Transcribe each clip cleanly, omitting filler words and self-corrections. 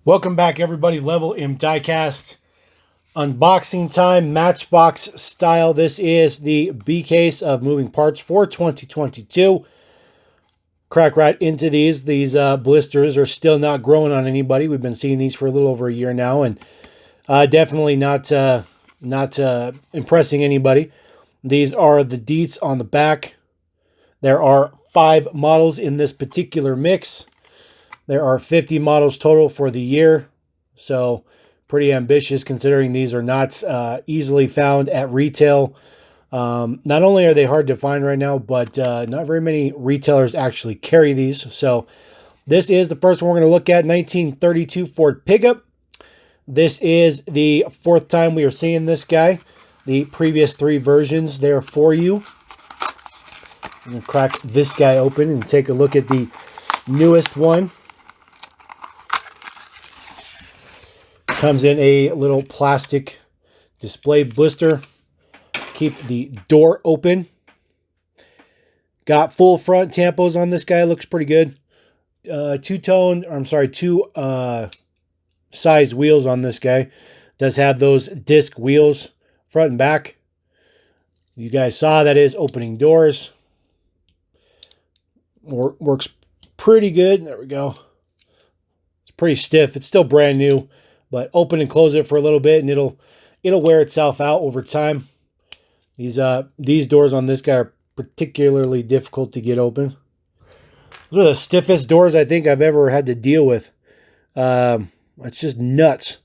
Welcome back, everybody. Level M Diecast unboxing time, Matchbox style. This is the B case of moving parts for 2022. Crack right into these. These blisters are still not growing on anybody. We've been seeing these for a little over a year now, and definitely not impressing anybody. These are the deets on the back. There are 5 models in this particular mix. There are 50 models total for the year, so pretty ambitious considering these are not easily found at retail. Not only are they hard to find right now, but not very many retailers actually carry these. So this is the first one we're going to look at, 1932 Ford pickup. This is the 4th time we are seeing this guy. The previous 3 versions there for you. I'm going to crack this guy open and take a look at the newest one. Comes in a little plastic display blister. Keep the door open. Got full front tampos on this guy. Looks pretty good. Two size wheels on this guy. Does have those disc wheels front and back. You guys saw that is opening doors. Works pretty good. There we go. It's pretty stiff. It's still brand new, but open and close it for a little bit and it'll wear itself out over time. These doors on this guy are particularly difficult to get open. Those are the stiffest doors I think I've ever had to deal with. It's just nuts.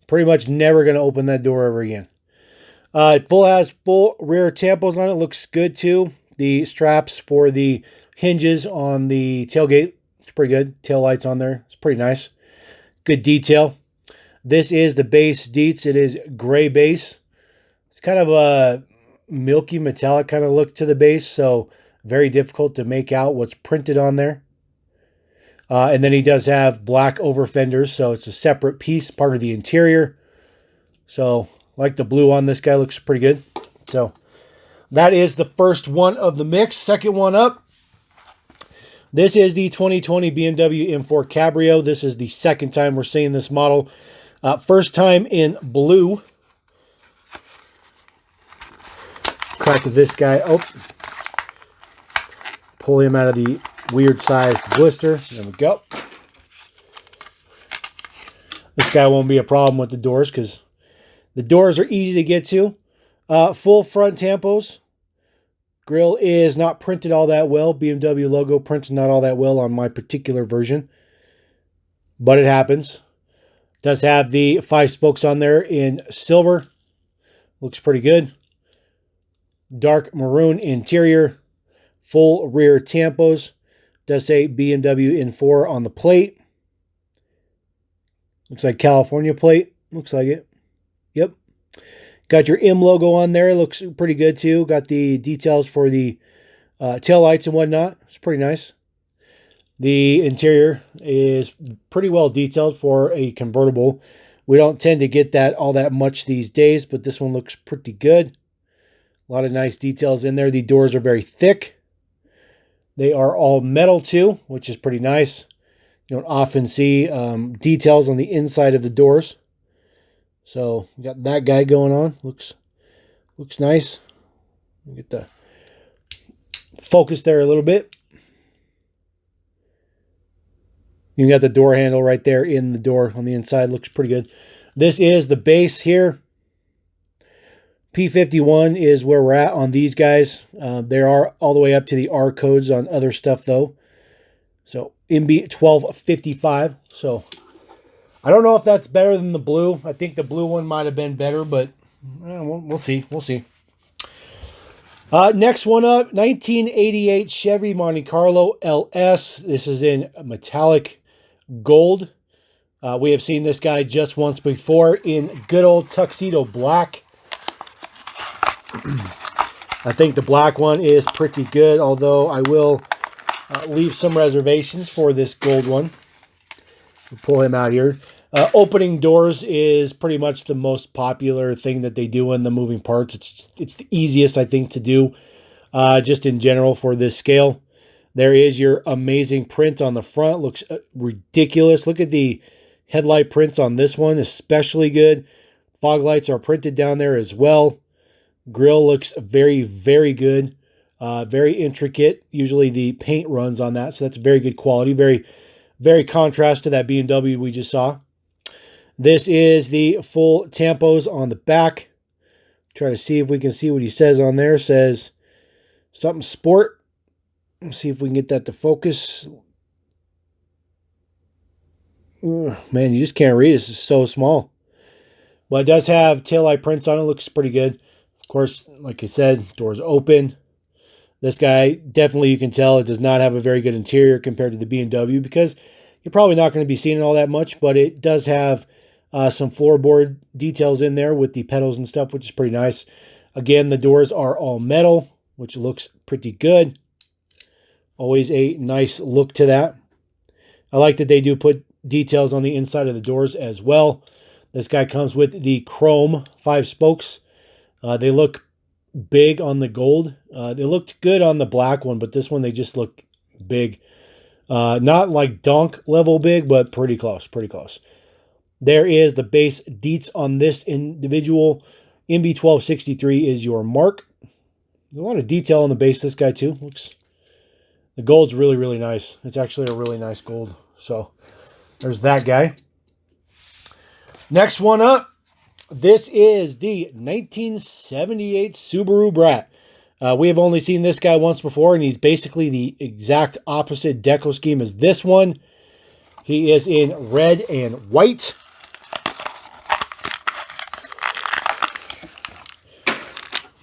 Pretty much never going to open that door ever again. It has full rear tampos on it. Looks good too. The straps for the hinges on the tailgate, it's pretty good. Tail lights on there. It's pretty nice. Good detail. This is the base deets. It is gray base. It's kind of a milky metallic kind of look to the base, so very difficult to make out what's printed on there. And then he does have black over fenders, so it's a separate piece, part of the interior. So, like the blue on this guy, looks pretty good. So, that is the first one of the mix. Second one up. This is the 2020 BMW M4 Cabrio. This is the second time we're seeing this model. First time in blue. Crack this guy. Oh, pull him out of the weird sized blister. There we go. This guy won't be a problem with the doors because the doors are easy to get to. Full front tampos. Grill is not printed all that well. BMW logo printed not all that well on my particular version. But it happens. Does have the 5 spokes on there in silver. Looks pretty good. Dark maroon interior. Full rear tampos. Does say BMW M4 on the plate. Looks like California plate. Looks like it. Yep. Got your M logo on there. Looks pretty good too. Got the details for the tail lights and whatnot. It's pretty nice. The interior is pretty well detailed for a convertible. We don't tend to get that all that much these days, but this one looks pretty good. A lot of nice details in there. The doors are very thick. They are all metal too, which is pretty nice. You don't often see details on the inside of the doors. So we got that guy going on. Looks nice. Get the focus there a little bit. You got the door handle right there in the door on the inside. Looks pretty good. This is the base here. P51 is where we're at on these guys. There are all the way up to the R codes on other stuff though. So MB 1255. So I don't know if that's better than the blue. I think the blue one might have been better, but we'll see. We'll see. Next one up, 1988 Chevy Monte Carlo LS. This is in metallic gold. We have seen this guy just once before in good old tuxedo black. I think the black one is pretty good, although I will leave some reservations for this gold one. We'll pull him out here. Opening doors is pretty much the most popular thing that they do in the moving parts. It's the easiest, I think, to do just in general for this scale. There is your amazing print on the front. Looks ridiculous. Look at the headlight prints on this one, especially good. Fog lights are printed down there as well. Grill looks very, very good. Very intricate. Usually the paint runs on that, so that's very good quality. Very, very contrast to that BMW we just saw. This is the full tampos on the back. Try to see if we can see what he says on there. It says something sport. Let's see if we can get that to focus. Man, you just can't read. This is so small. But it does have taillight prints on it. Looks pretty good. Of course, like I said, doors open. This guy, definitely you can tell it does not have a very good interior compared to the BMW because you're probably not going to be seeing it all that much, but it does have some floorboard details in there with the pedals and stuff, which is pretty nice. Again, the doors are all metal, which looks pretty good. Always a nice look to that. I like that they do put details on the inside of the doors as well. This guy comes with the chrome 5 spokes. They look big on the gold. They looked good on the black one, but this one they just look big. Not like donk level big, but pretty close, pretty close. There is the base deets on this individual. MB1263 is your mark. There's a lot of detail on the base. This guy too looks. The gold's really, really nice. It's actually a really nice gold. So there's that guy. Next one up. This is the 1978 Subaru Brat. We have only seen this guy once before, and he's basically the exact opposite deco scheme as this one. He is in red and white.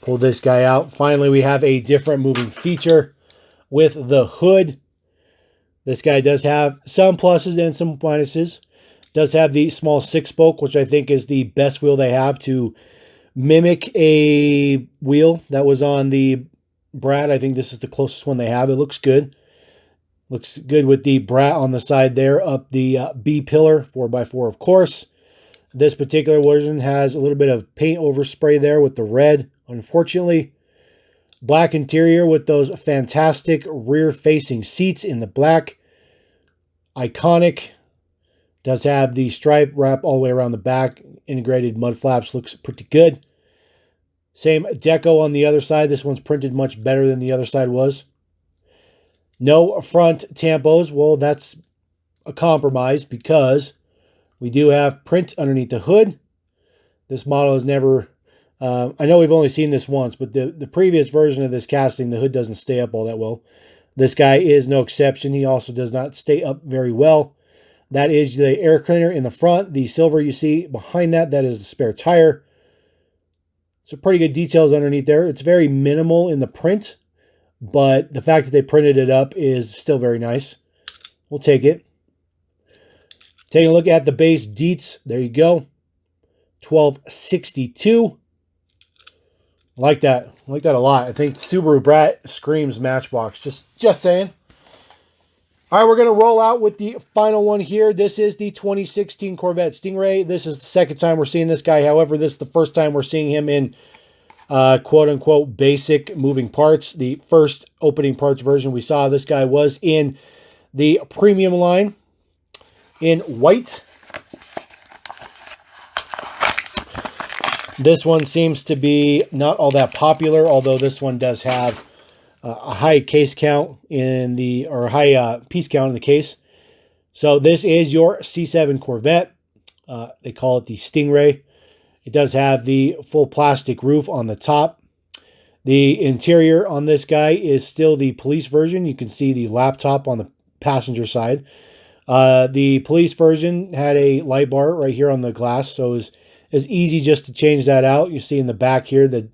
Pull this guy out. Finally, we have a different moving feature with the hood. This guy does have some pluses and some minuses. Does have the small 6-spoke, which I think is the best wheel they have to mimic a wheel that was on the Brat. I think this is the closest one they have. It looks good. Looks good with the Brat on the side there, up the B pillar, 4x4 of course. This particular version has a little bit of paint overspray there with the red, unfortunately. Black interior with those fantastic rear-facing seats in the black. Iconic. Does have the stripe wrap all the way around the back. Integrated mud flaps. Looks pretty good. Same deco on the other side. This one's printed much better than the other side was. No front tampos. Well, that's a compromise because we do have print underneath the hood. This model has never... I know we've only seen this once, but the previous version of this casting, the hood doesn't stay up all that well. This guy is no exception. He also does not stay up very well. That is the air cleaner in the front. The silver you see behind that, that is the spare tire. So pretty good details underneath there. It's very minimal in the print, but the fact that they printed it up is still very nice. We'll take it. Taking a look at the base deets. There you go. 1262. I like that. I like that a lot. I think Subaru Brat screams Matchbox. Just saying. All right, we're going to roll out with the final one here. This is the 2016 Corvette Stingray. This is the second time we're seeing this guy. However, this is the first time we're seeing him in quote-unquote basic moving parts. The first opening parts version we saw, this guy was in the premium line in white. This one seems to be not all that popular, although this one does have a high case count in the, or high piece count in the case. So this is your C7 Corvette. They call it the Stingray. It does have the full plastic roof on the top. The interior on this guy is still the police version. You can see the laptop on the passenger side. The police version had a light bar right here on the glass, so it's easy just to change that out. You see in the back here the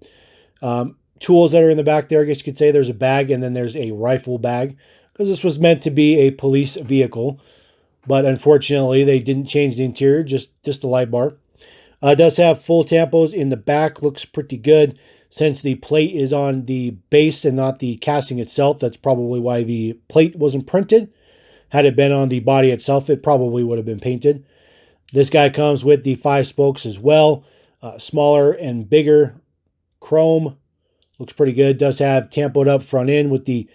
tools that are in the back there. I guess you could say there's a bag and then there's a rifle bag because this was meant to be a police vehicle. But unfortunately, they didn't change the interior, just the light bar. It does have full tampos in the back. Looks pretty good. Since the plate is on the base and not the casting itself, that's probably why the plate wasn't printed. Had it been on the body itself, it probably would have been painted. This guy comes with the 5 spokes as well. Smaller and bigger chrome. Looks pretty good. Does have tampoed up front end with the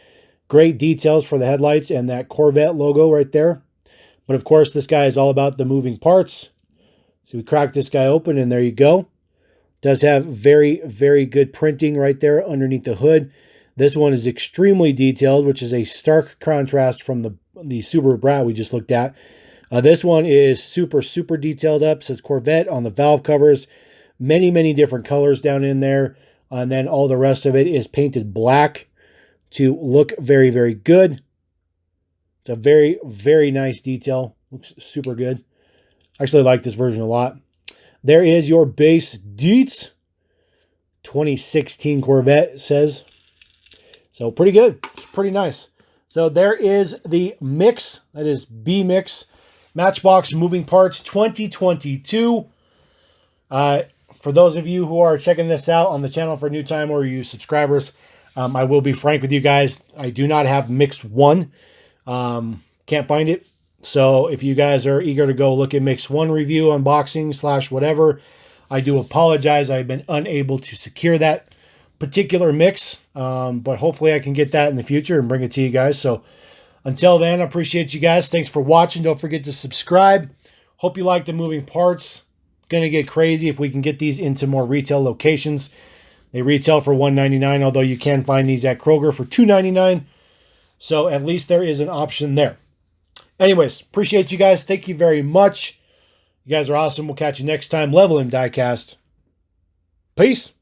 Great details for the headlights and that Corvette logo right there. But of course, this guy is all about the moving parts. So we crack this guy open, and there you go. Does have very, very good printing right there underneath the hood. This one is extremely detailed, which is a stark contrast from the Subaru Brat we just looked at. This one is super, super detailed up. It says Corvette on the valve covers. Many, many different colors down in there. And then all the rest of it is painted black to look very, very good. It's a very, very nice detail. Looks super good. I actually like this version a lot. There is your base deets. 2016 Corvette, it says. So pretty good. It's pretty nice. So there is the mix. That is B-Mix Matchbox Moving Parts 2022. For those of you who are checking this out on the channel for a new time or you subscribers, I will be frank with you guys. I do not have Mix 1. Can't find it. So if you guys are eager to go look at Mix 1 review, unboxing / whatever, I do apologize. I've been unable to secure that particular mix, but hopefully I can get that in the future and bring it to you guys. So until then, I appreciate you guys. Thanks for watching. Don't forget to subscribe. Hope you like the moving parts. Going to get crazy if we can get these into more retail locations. They retail for $1.99, although you can find these at Kroger for $2.99. So at least there is an option there. Anyways, appreciate you guys. Thank you very much. You guys are awesome. We'll catch you next time. Level M Diecast. Peace.